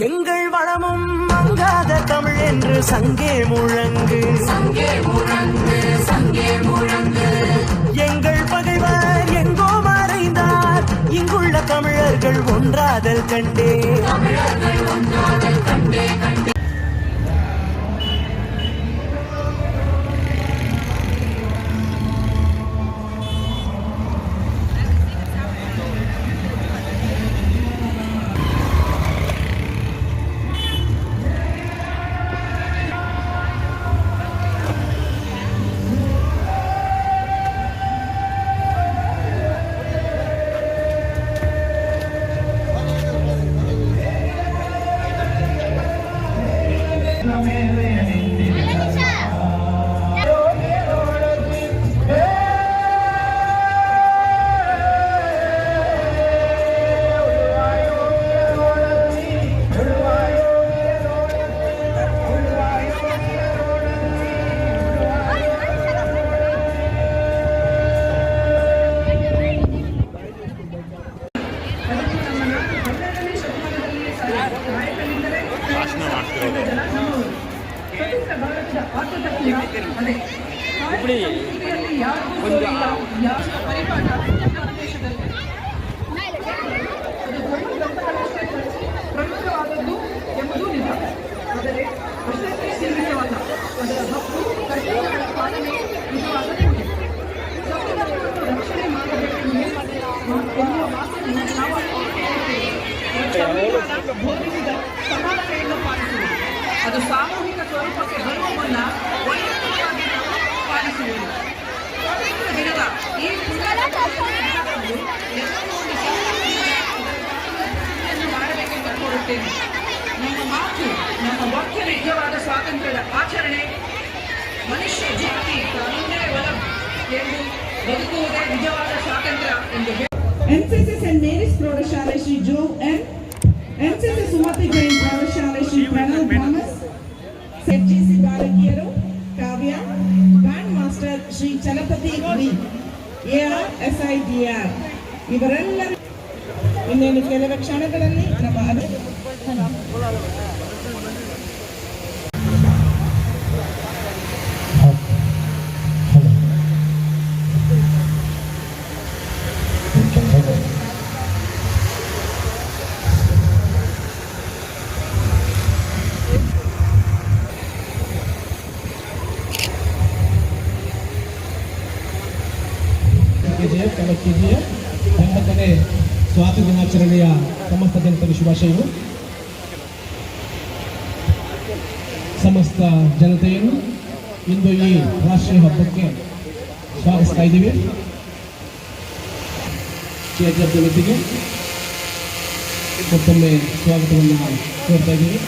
எங்கள் வளமும் மங்காத தமிழ் என்று சங்கே முழங்கு, சங்கே முழங்கு, சங்கே முழங்கு. எங்கள் பகைவர் எங்கோ மறைந்தார், இங்குள்ள தமிழர்கள் ஒன்றாதல் கண்டே, தமிழர்கள் ஒன்றாதல் கண்டே கண்டே. ಪ್ರಮುಖವಾದದ್ದು ಎಂಬುದು ನಿಜ. ಆದರೆ ಅಷ್ಟಕ್ಕೆ ಸೀಮಿತವಲ್ಲ. ಅದರ ಹಕ್ಕು ಕರ್ತವ್ಯಗಳ ಪಾಲನೆ ನಿಜವಾಗದೇ ಇದೆ. ಸಂವಿಧಾನವನ್ನು ರಕ್ಷಣೆ ಮಾಡಬೇಕೆಂದು ಎನ್ನುವ ಮಾತನ್ನು ನಾವು ಸಂವಿಧಾನ ಬೋಧಿಸಿದ ಸಮಾನತೆಯನ್ನು ಪಾಲಿಸುವುದು. ಅದು ಸಾಮೂಹಿಕ ಸ್ವರೂಪಕ್ಕೆ ಬರುವ ಮುನ್ನ ವೈಯಕ್ತಿಕವಾಗಿ ನಾವು ಪಾಲಿಸುವುದು. ಸ್ವಾತಂತ್ರ್ಯ ದಿನದ ಈ ಎಲ್ಲರೂ ಮಾಡಬೇಕೆಂದು ಕೋರುತ್ತೇನೆ. ನಮ್ಮ ಮಾತು, ನಮ್ಮ ವಾಕ್ಯ ನಿಜವಾದ ಸ್ವಾತಂತ್ರ್ಯದ ಆಚರಣೆ. ಮನುಷ್ಯ ಜಾತಿ ಕಾನೂನೇ ಒಲಂ ಎಂದು ಬದುಕುವುದೇ ನಿಜವಾದ ಸ್ವಾತಂತ್ರ್ಯ ಎಂದು ಎನ್ಸಿಸಿ ಸೆಂಟ್ ಮೇರಿಸ್ ಪ್ರೌಢಶಾಲೆ Shri Joe N, NCC Sumathi Jain ಪ್ರೌಢಶಾಲೆ ಶ್ರೀ ಪ್ರಣವ್ ಥಾಮಸ್, ಎಚ್ಜಿಸಿ ಬಾಲಕಿಯರು Kavya, band master Shri Chalapathi B, ARSIDR ಇವರೆಲ್ಲರೂ ಇನ್ನೇನು ಕೆಲವು ಕ್ಷಣಗಳಲ್ಲಿ ನಮ್ಮ ಎಂಬತ್ತನೇ ಸ್ವಾತಂತ್ರ್ಯ ದಿನಾಚರಣೆಯ ಸಮಸ್ತ ಜನತೆಗೆ ಶುಭಾಶಯಗಳು. ಸಮಸ್ತ ಜನತೆಯನ್ನು ಇಂದು ಈ ರಾಷ್ಟ್ರೀಯ ಹಬ್ಬಕ್ಕೆ ಸ್ವಾಗತಿಸ್ತಾ ಇದ್ದೀವಿ. ಜಯಂತಿಗೆ ಮತ್ತೊಮ್ಮೆ ಸ್ವಾಗತವನ್ನು ಕೋರ್ತಾ ಇದ್ದೀವಿ.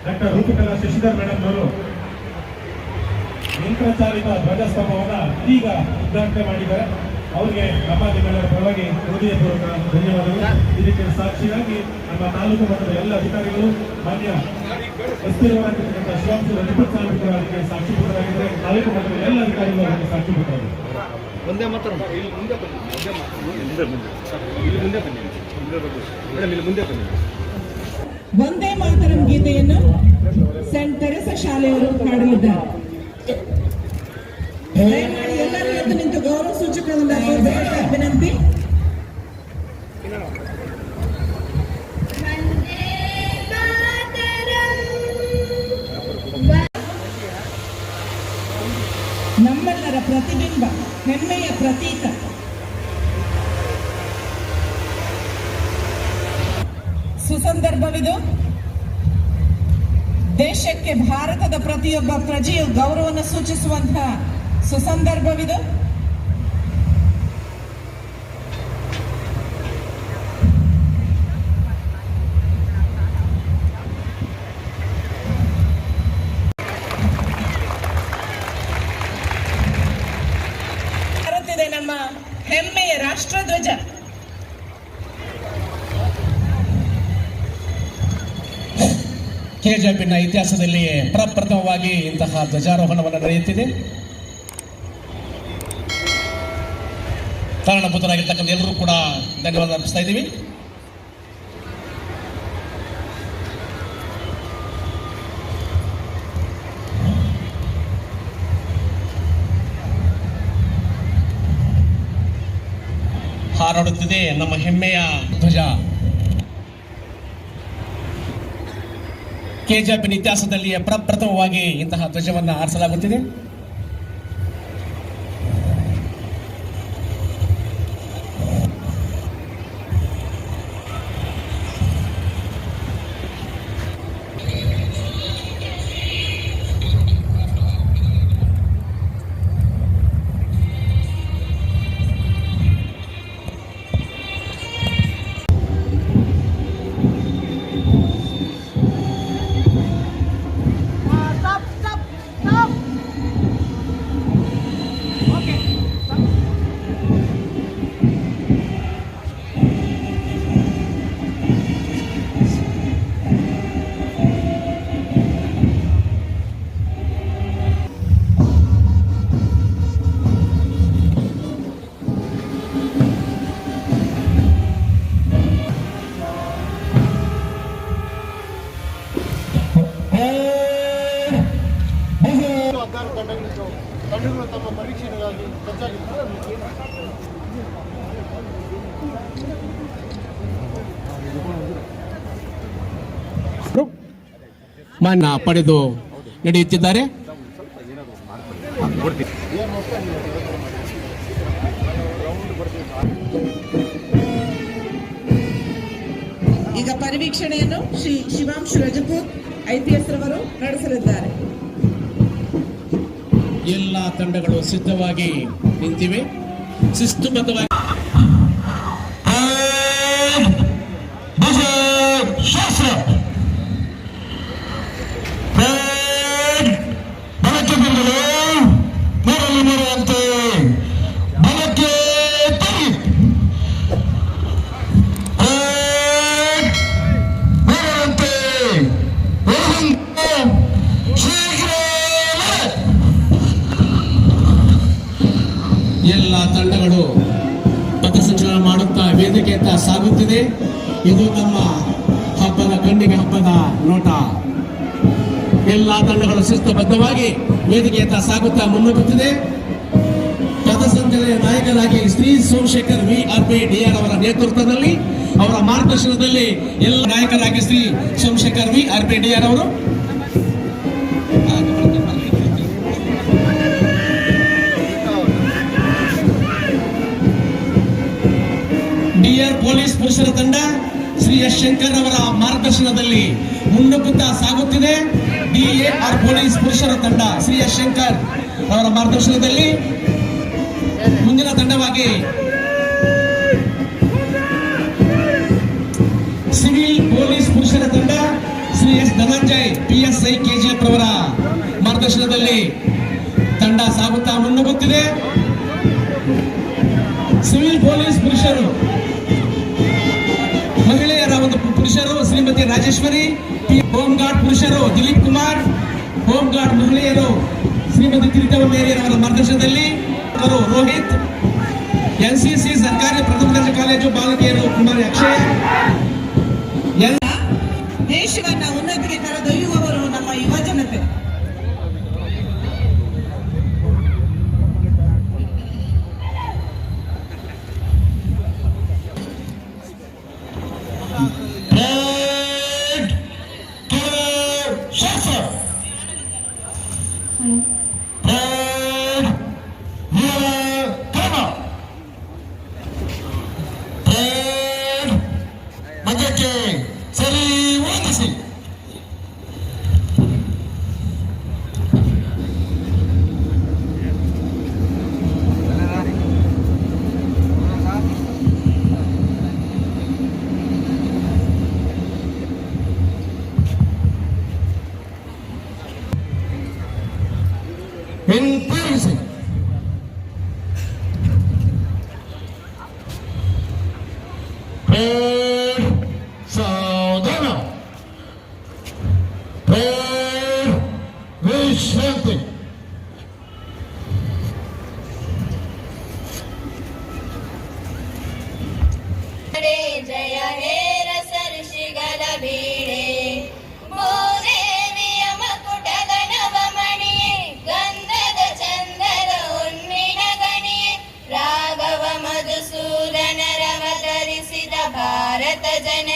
ಡಾಕ್ಟರ್ ರೂಪಕಲಾ ಶಶಿಧರ್ ಮೇಡಮ್ ಅವರು ಯಂತ್ರಚಾಲಿತ ಧ್ವಜಸ್ತಂಭವನ್ನು ಇದೀಗ ಉದ್ಘಾಟನೆ ಮಾಡಿದ್ದಾರೆ. ಅವರಿಗೆ ನಮ್ಮ ನಿಮ್ಮೆಲ್ಲರ ಪರವಾಗಿ ಹೃದಯಪೂರ್ವಕ ಧನ್ಯವಾದಗಳು. ಇದಕ್ಕೆ ಸಾಕ್ಷಿಯಾಗಿ ನಮ್ಮ ತಾಲೂಕು ಮಟ್ಟದ ಎಲ್ಲ ಅಧಿಕಾರಿಗಳು, ಮಾನ್ಯ ಅಸ್ಥಿರವಾಗಿರ್ತಕ್ಕಂಥ ಶಿವಾಂಶ ನಿಪುಣರು ಅದಕ್ಕೆ ಸಾಕ್ಷಿಭೂತರಾಗಿದ್ದಾರೆ. ತಾಲೂಕು ಮಟ್ಟದ ಎಲ್ಲ ಅಧಿಕಾರಿಗಳು ಅದಕ್ಕೆ ಸಾಕ್ಷಿಭೂತರಾಗಿದ್ದಾರೆ. ಒಂದೇ ಮಾತ್ರ ಇಲ್ಲಿ ಮುಂದೆ ಬನ್ನಿ, ಮುಂದೆ ಬನ್ನಿ. ವಂದೇ ಮಾತರಂ ಗೀತೆಯನ್ನು ಸೆಂಟ್ ತೆರೆಸಾ ಶಾಲೆಯವರು ಹಾಡಲಿದ್ದಾರೆ. ದಯಮಾಡಿ ಎಲ್ಲರೂ ಎದ್ದು ನಿಂತು ಗೌರವ ಸೂಚಕವನ್ನು ವಿನಂತಿ. ನಮ್ಮೆಲ್ಲರ ಪ್ರತಿಬಿಂಬ, ಹೆಮ್ಮೆಯ ಪ್ರತೀಕ. ಸುಸಂದರ್ಭವಿದು. ದೇಶಕ್ಕೆ ಭಾರತದ ಪ್ರತಿಯೊಬ್ಬ ಪ್ರಜೆಯು ಗೌರವವನ್ನು ಸೂಚಿಸುವಂತಹ ಸುಸಂದರ್ಭವಿದು. ಭಾರತದ ನಮ್ಮ ಹೆಮ್ಮೆ ರಾಷ್ಟ್ರಧ್ವಜ. ಕೆಜೆಪಿನ ಇತಿಹಾಸದಲ್ಲಿ ಪ್ರಪ್ರಥಮವಾಗಿ ಇಂತಹ ಧ್ವಜಾರೋಹಣವನ್ನು ನಡೆಯುತ್ತಿದೆ. ಕಾರಣಭೂತರಾಗಿರ್ತಕ್ಕಂಥ ಎಲ್ಲರೂ ಕೂಡ ಧನ್ಯವಾದ ಅರ್ಪಿಸ್ತಾ ಇದ್ದೀವಿ. ಹಾರಾಡುತ್ತಿದೆ ನಮ್ಮ ಹೆಮ್ಮೆಯ ಧ್ವಜ. ಕೆಜೆಪಿನ ಇತಿಹಾಸದಲ್ಲಿ ಪ್ರಪ್ರಥಮವಾಗಿ ಇಂತಹ ಧ್ವಜವನ್ನು ಹಾರಿಸಲಾಗುತ್ತಿದೆ. ತಂಡಗಳು ತಮ್ಮ ಪರೀಕ್ಷೆಗಾಗಿ ಸಜ್ಜಾಗಿದ್ದಾರೆ. ಮಾನ್ಯ ಪಡೆದು ನಡೆಯುತ್ತಿದ್ದಾರೆ. ಈಗ ಪರಿವೀಕ್ಷಣೆಯನ್ನು ಶ್ರೀ ಶಿವಾಂಶು ರಜಪೂತ್ IPS ರವರು ನಡೆಸಲಿದ್ದಾರೆ. ಎಲ್ಲ ತಂಡಗಳು ಸಿದ್ಧವಾಗಿ ನಿಂತಿವೆ, ಶಿಸ್ತುಬದ್ಧವಾಗಿ. ಎಲ್ಲ ತಂಡಗಳು ಪಥಸಂಚಲನ ಮಾಡುತ್ತಾ ವೇದಿಕೆಯತ್ತ ಸಾಗುತ್ತಿದೆ. ಇದು ನಮ್ಮ ಹಬ್ಬದ ಕಣ್ಣಿಗೆ ಹಬ್ಬದ ನೋಟ. ಎಲ್ಲ ತಂಡಗಳು ಶಿಸ್ತುಬದ್ಧವಾಗಿ ವೇದಿಕೆಯತ್ತ ಸಾಗುತ್ತಾ ಮುನ್ನುಗ್ಗುತ್ತಿದೆ. ಪಥಸಂಚಲನ ನಾಯಕರಾಗಿ ಶ್ರೀ ಸೋಮಶೇಖರ್ VRPDR ಅವರ ನೇತೃತ್ವದಲ್ಲಿ, ಅವರ ಮಾರ್ಗದರ್ಶನದಲ್ಲಿ ಎಲ್ಲ ನಾಯಕರಾಗಿ ಶ್ರೀ ಸೋಮಶೇಖರ್ VRPDR ಅವರು DR ಪೊಲೀಸ್ ಪುರುಷರ ತಂಡ ಶ್ರೀ ಎಸ್ ಶಂಕರ್ ಅವರ ಮಾರ್ಗದರ್ಶನದಲ್ಲಿ ಮುನ್ನುಗ್ಗುತ್ತಾ ಸಾಗುತ್ತಿದೆ. DAR ಪೊಲೀಸ್ ಪುರುಷರ ತಂಡ ಶ್ರೀ ಎಸ್ ಶಂಕರ್ ಅವರ ಮಾರ್ಗದರ್ಶನದಲ್ಲಿ ಮುಂದಿನ ತಂಡವಾಗಿ ಸಿವಿಲ್ ಪೊಲೀಸ್ ಪುರುಷರ ತಂಡ Shri S Dhananjay PSI KGF ಅವರ ಮಾರ್ಗದರ್ಶನದಲ್ಲಿ ತಂಡ ಸಾಗುತ್ತಾ ಮುನ್ನುಗ್ಗುತ್ತಿದೆ. ಸಿವಿಲ್ ಪೊಲೀಸ್ ಪುರುಷರು ಮಹಿಳೆಯರ ಒಂದು ಪುರುಷರು ಶ್ರೀಮತಿ ರಾಜೇಶ್ವರಿ, ಹೋಮ್ ಗಾರ್ಡ್ ಪುರುಷರು ದಿಲೀಪ್ ಕುಮಾರ್, ಹೋಮ್ ಗಾರ್ಡ್ ಮಹಿಳೆಯರು ಶ್ರೀಮತಿ ಕಿರೀಟವ ಮೇರಿಯವರ ಮಾರ್ಗದರ್ಶನದಲ್ಲಿ ರೋಹಿತ್, NCC ಸರ್ಕಾರಿ ಪ್ರಥಮ ದರ್ಜೆ ಕಾಲೇಜು ಬಾಲಕಿಯರು ಕುಮಾರಿ ಅಕ್ಷಯ. ದೇಶವನ್ನ ಉನ್ನತಿಗೆ ಕರೆದೊಯ್ಯುವವರು ನಮ್ಮ ಯುವ ಜನತೆ. ಸರಿ ವಂದಿಸಿ. ಭಾರತ ಜನ